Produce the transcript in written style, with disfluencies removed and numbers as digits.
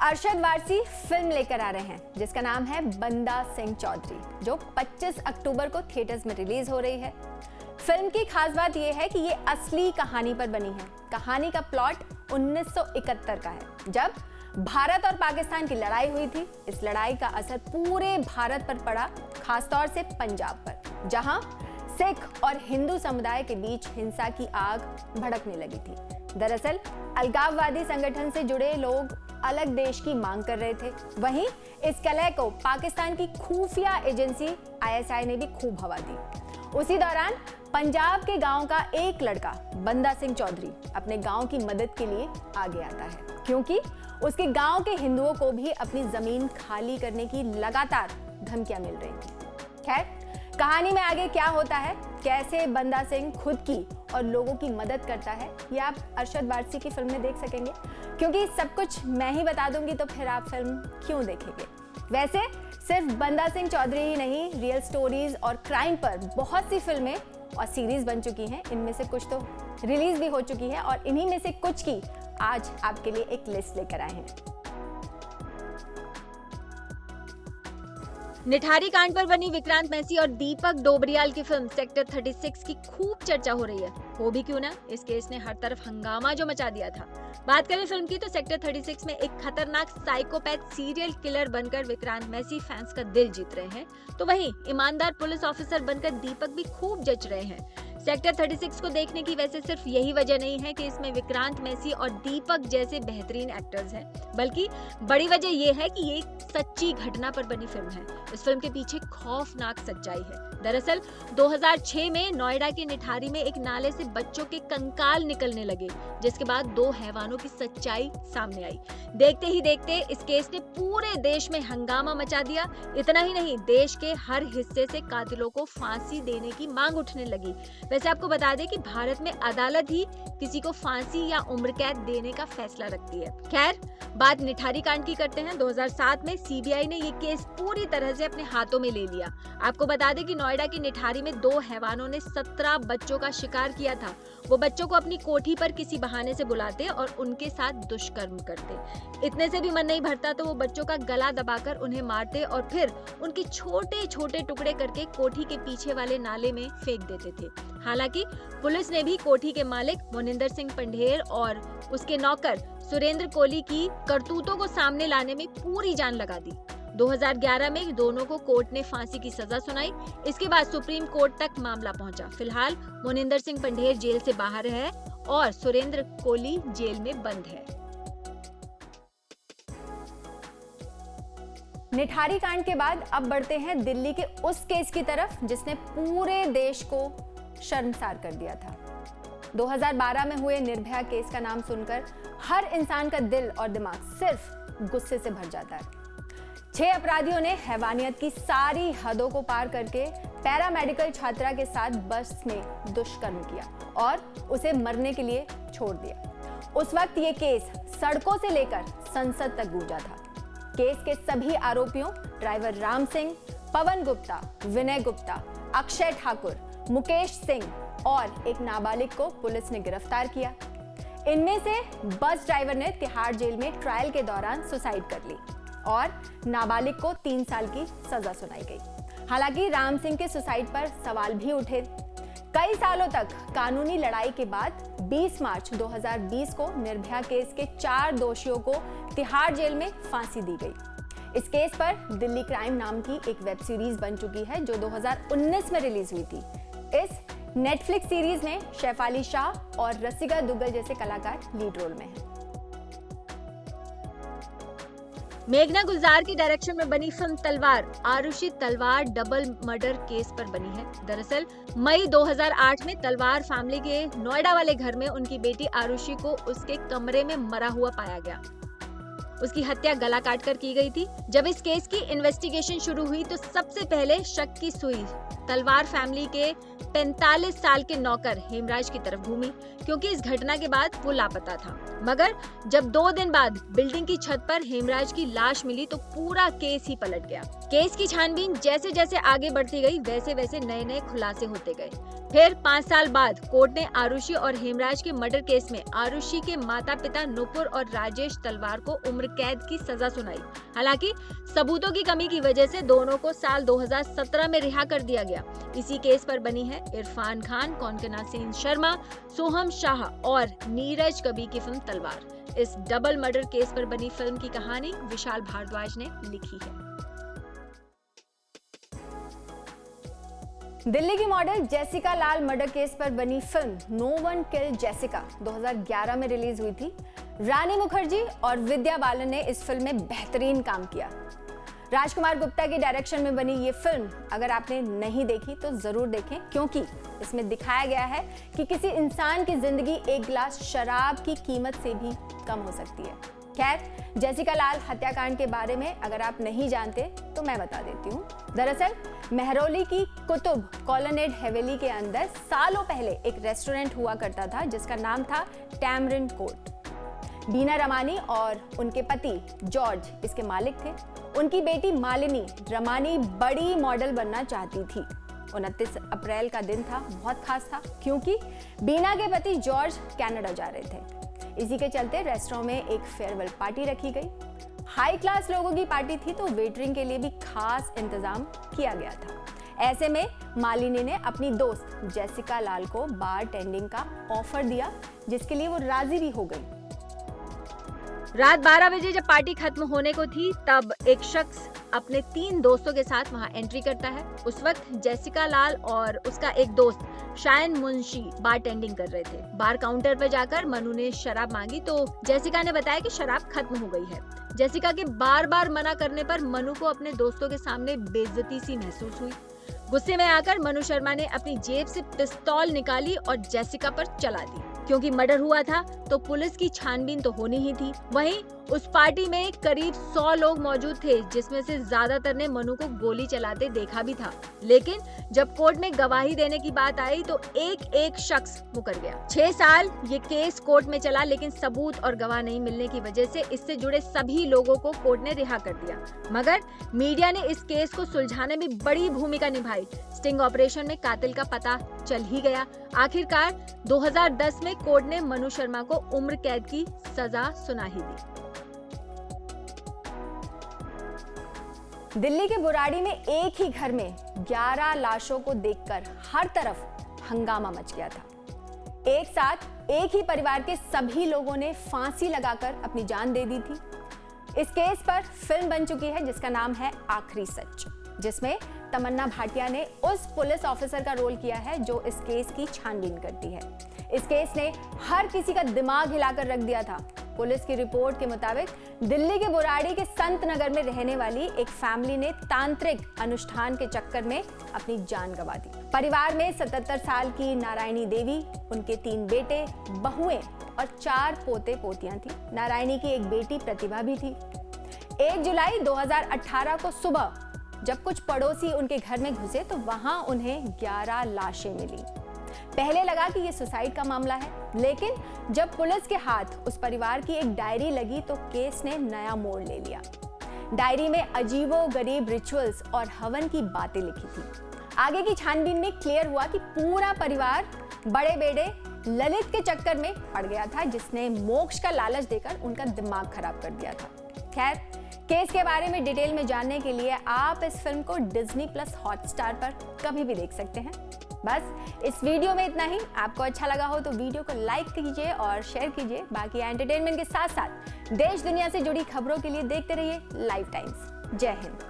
Arshad Warsi film लेकर आ रहे हैं जिसका नाम है बंदा सिंह चौधरी, जो 25 अक्टूबर को थिएटर्स में रिलीज हो रही है। फिल्म की खास बात यह है कि ये असली कहानी पर बनी है। कहानी का प्लॉट 1971 का है, जब भारत और पाकिस्तान की लड़ाई हुई थी। इस लड़ाई का असर पूरे भारत पर पड़ा, खासतौर से पंजाब पर, जहां सिख और हिंदू समुदाय के बीच हिंसा की आग भड़कने लगी थी। दरअसल अलगाववादी संगठन से जुड़े लोग अलग देश की मांग कर रहे थे। वहीं इस कलह को पाकिस्तान की खुफिया एजेंसी ISI ने भी खूब हवा दी। उसी दौरान पंजाब के गांव का एक लड़का बंदा सिंह चौधरी अपने गांव की मदद के लिए आगे आता है, क्योंकि उसके गांव के हिंदुओं को भी अपनी जमीन खाली करने की लगातार धमकियां मिल रही थी। खैर, कहानी में आगे क्या होता है, कैसे बंदा सिंह खुद की और लोगों की मदद करता है, ये आप अरशद वारसी की फिल्म में देख सकेंगे। क्योंकि सब कुछ मैं ही बता दूंगी तो फिर आप फिल्म क्यों देखेंगे। वैसे सिर्फ बंदा सिंह चौधरी ही नहीं, रियल स्टोरीज और क्राइम पर बहुत सी फिल्में और सीरीज बन चुकी हैं। इनमें से कुछ तो रिलीज भी हो चुकी है और इन्हीं में से कुछ की आज आपके लिए एक लिस्ट लेकर आए हैं। निठारी कांड पर बनी विक्रांत मैसी और दीपक डोबरियाल की फिल्म सेक्टर 36 की खूब चर्चा हो रही है। वो भी क्यों ना, इस केस ने हर तरफ हंगामा जो मचा दिया था। बात करें फिल्म की तो सेक्टर 36 में एक खतरनाक साइकोपैथ सीरियल किलर बनकर विक्रांत मैसी फैंस का दिल जीत रहे हैं, तो वहीं ईमानदार पुलिस ऑफिसर बनकर दीपक भी खूब जच रहे हैं। सेक्टर 36 को देखने की वैसे सिर्फ यही वजह नहीं है कि इसमें विक्रांत मैसी और दीपक जैसे बेहतरीन एक्टर्स हैं, बल्कि बड़ी वजह यह है कि ये सच्ची घटना पर बनी फिल्म है। इस फिल्म के पीछे खौफनाक सच्चाई है। दरअसल 2006 में नोएडा के निठारी में एक नाले से बच्चों के कंकाल निकलने लगे, जिसके बाद 2 हैवानों की सच्चाई सामने आई। देखते ही देखते इस केस ने पूरे देश में हंगामा मचा दिया। इतना ही नहीं, देश के हर हिस्से से कातिलों को फांसी देने की मांग उठने लगी। वैसे आपको बता दें कि भारत में अदालत ही किसी को फांसी या उम्र कैद देने का फैसला रखती है। खैर, बात निठारी कांड की करते हैं। 2007 में CBI ने ये केस पूरी तरह से अपने हाथों में ले लिया। आपको बता दें कि नोएडा की निठारी में 2 हैवानों ने 17 बच्चों का शिकार किया था। वो बच्चों को अपनी कोठी पर किसी बहाने से बुलाते और उनके साथ दुष्कर्म करते। इतने से भी मन नहीं भरता तो वो बच्चों का गला दबाकर उन्हें मारते और फिर उनके छोटे छोटे टुकड़े करके कोठी के पीछे वाले नाले में फेंक देते थे। हालांकि पुलिस ने भी कोठी के मालिक मोनिंदर सिंह पंढेर और उसके नौकर सुरेंद्र कोली की करतूतों को सामने लाने में पूरी जान लगा दी। 2011 में दोनों को कोर्ट ने फांसी की सजा सुनाई। इसके बाद सुप्रीम कोर्ट तक मामला पहुंचा। फिलहाल मोनिंदर सिंह पंढेर जेल से बाहर है और सुरेंद्र कोली जेल में बंद है। निठारी कांड के बाद अब बढ़ते हैं दिल्ली के उस केस की तरफ जिसने पूरे देश को शर्मसार कर दिया था। 2012 में हुए निर्भया केस का नाम सुनकर हर इंसान का दिल और दिमाग सिर्फ गुस्से से भर जाता है। 6 अपराधियों ने हैवानियत की सारी हदों को पार करके पैरामेडिकल छात्रा के साथ बस में दुष्कर्म किया और उसे मरने के लिए छोड़ दिया। उस वक्त ये केस सड़कों से लेकर संसद तक गूंजा था। केस के सभी आरोपियों ड्राइवर राम सिंह, पवन गुप्ता, विनय गुप्ता, अक्षय ठाकुर, मुकेश सिंह और एक नाबालिग को पुलिस ने गिरफ्तार किया। इनमें से बस ड्राइवर ने तिहाड़ जेल में ट्रायल के दौरान सुसाइड कर ली और नाबालिग को 3 साल की सजा सुनाई गई। हालांकि राम सिंह के सुसाइड पर सवाल भी उठे। कई सालों तक कानूनी लड़ाई के बाद 20 मार्च 2020 को निर्भया केस के 4 दोषियों को तिहाड़ जेल में फांसी दी गई। इस केस पर दिल्ली क्राइम नाम की एक वेब सीरीज बन चुकी है जो 2019 में रिलीज हुई थी। इस नेटफ्लिक्स सीरीज में शेफाली शाह और रसिका दुग्गल जैसे कलाकार लीड रोल में हैं। मेघना गुलजार की डायरेक्शन में बनी फिल्म तलवार आरुषि तलवार डबल मर्डर केस पर बनी है। दरअसल मई 2008 में तलवार फैमिली के नोएडा वाले घर में उनकी बेटी आरुषि को उसके कमरे में मरा हुआ पाया गया। उसकी हत्या गला काटकर की गई थी। जब इस केस की इन्वेस्टिगेशन शुरू हुई तो सबसे पहले शक की सुई तलवार फैमिली के 45 साल के नौकर हेमराज की तरफ घूमी, क्योंकि इस घटना के बाद वो लापता था। मगर जब 2 दिन बाद बिल्डिंग की छत पर हेमराज की लाश मिली तो पूरा केस ही पलट गया। केस की छानबीन जैसे जैसे आगे बढ़ती गई वैसे वैसे नए नए खुलासे होते गए। फिर 5 साल बाद कोर्ट ने आरुषि और हेमराज के मर्डर केस में आरुषि के माता पिता नुपुर और राजेश तलवार को उम्र कैद की सजा सुनाई। हालांकि सबूतों की कमी की वजह से दोनों को साल 2017 में रिहा कर दिया गया। इसी केस पर बनी है इरफान खान, कौनकना सेन शर्मा, सोहम शाह और नीरज कबीर की फिल्म तलवार। इस डबल मर्डर केस पर बनी फिल्म की कहानी विशाल भारद्वाज ने लिखी है। दिल्ली की model Jessica Lal murder case पर बनी film no one killed Jessica 2011 में रिलीज हुई थी। रानी मुखर्जी और विद्या बालन ने इस फिल्म में बेहतरीन काम किया। राजकुमार गुप्ता के डायरेक्शन में बनी ये फिल्म अगर आपने नहीं देखी तो जरूर देखें, क्योंकि इसमें दिखाया गया है कि किसी इंसान की जिंदगी एक गिलास शराब की कीमत से भी कम हो सकती है। खैर, जेसिका लाल हत्याकांड के बारे में अगर आप नहीं जानते तो मैं बता देती हूँ। दरअसल मेहरौली की कुतुब कॉलोनेड हवेली के अंदर सालों पहले एक रेस्टोरेंट हुआ करता था जिसका नाम था टैमरिंड कोर्ट। बीना रमानी और उनके पति जॉर्ज इसके मालिक थे। उनकी बेटी मालिनी रमानी बड़ी मॉडल बनना चाहती थी। 29 अप्रैल का दिन था, बहुत खास था, क्योंकि बीना के पति जॉर्ज कनाडा जा रहे थे। इसी के चलते रेस्टोरेंट में एक फेयरवेल पार्टी रखी गई। हाई क्लास लोगों की पार्टी थी तो वेटरिंग के लिए भी खास इंतजाम किया गया था। ऐसे में मालिनी ने अपनी दोस्त जेसिका लाल को बार टेंडिंग का ऑफर दिया, जिसके लिए वो राजी भी हो गई। रात 12 बजे जब पार्टी खत्म होने को थी तब एक शख्स अपने 3 दोस्तों के साथ वहां एंट्री करता है। उस वक्त जेसिका लाल और उसका एक दोस्त शायन मुंशी बार टेंडिंग कर रहे थे। बार काउंटर पर जाकर मनु ने शराब मांगी तो जेसिका ने बताया कि शराब खत्म हो गई है। जेसिका के बार बार मना करने पर मनु को अपने दोस्तों के सामने बेइज्जती सी महसूस हुई। गुस्से में आकर मनु शर्मा ने अपनी जेब से पिस्तौल निकाली और जेसिका पर चला दी। क्योंकि मर्डर हुआ था तो पुलिस की छानबीन तो होनी ही थी। वहीं उस पार्टी में करीब 100 लोग मौजूद थे, जिसमें से ज्यादातर ने मनु को गोली चलाते देखा भी था। लेकिन जब कोर्ट में गवाही देने की बात आई तो एक एक शख्स मुकर गया। 6 साल ये केस कोर्ट में चला, लेकिन सबूत और गवाह नहीं मिलने की वजह से इससे जुड़े सभी लोगों को कोर्ट ने रिहा कर दिया। मगर मीडिया ने इस केस को सुलझाने में बड़ी भूमिका निभाई। स्टिंग ऑपरेशन में कातिल का पता चल ही गया। आखिरकार 2010 में कोर्ट ने मनु शर्मा को उम्र कैद की सजा सुना ही दी। दिल्ली के बुराड़ी में एक ही घर में 11 लाशों को देखकर हर तरफ हंगामा मच गया था। एक साथ एक ही परिवार के सभी लोगों ने फांसी लगाकर अपनी जान दे दी थी। इस केस पर फिल्म बन चुकी है जिसका नाम है आखिरी सच, जिसमें तमन्ना भाटिया ने उस पुलिस ऑफिसर का रोल किया है जो इस केस की छानबीन करती है। इस केस ने हर किसी का दिमाग हिलाकर रख दिया था। पुलिस की रिपोर्ट के मुताबिक दिल्ली के बुराड़ी के संत नगर में रहने वाली एक फैमिली ने तांत्रिक अनुष्ठान के चक्कर में अपनी जान गंवा दी। परिवार में 77 साल की नारायणी देवी, उनके 3 बेटे, बहुएं और 4 पोते पोतियां थी। नारायणी की एक बेटी प्रतिभा भी थी। 1 जुलाई 2018 को सुबह जब कुछ पड़ोसी उनके घर में घुसे तो वहां उन्हें 11 लाशें मिली। पहले लगा कि ये सुसाइड का मामला है, लेकिन जब पुलिस के हाथ उस परिवार की एक डायरी लगी तो केस ने नया मोड़ ले लिया। डायरी में अजीबोगरीब रिचुअल्स और हवन की बातें लिखी थी। आगे की छानबीन में क्लियर हुआ कि पूरा परिवार बड़े बेटे ललित के चक्कर में पड़ गया था, जिसने मोक्ष का लालच देकर उनका दिमाग खराब कर दिया था। खैर, केस के बारे में डिटेल में जानने के लिए आप इस फिल्म को डिज्नी प्लस हॉटस्टार पर कभी भी देख सकते हैं। बस इस वीडियो में इतना ही। आपको अच्छा लगा हो तो वीडियो को लाइक कीजिए और शेयर कीजिए। बाकी एंटरटेनमेंट के साथ साथ देश दुनिया से जुड़ी खबरों के लिए देखते रहिए लाइव टाइम्स। जय हिंद।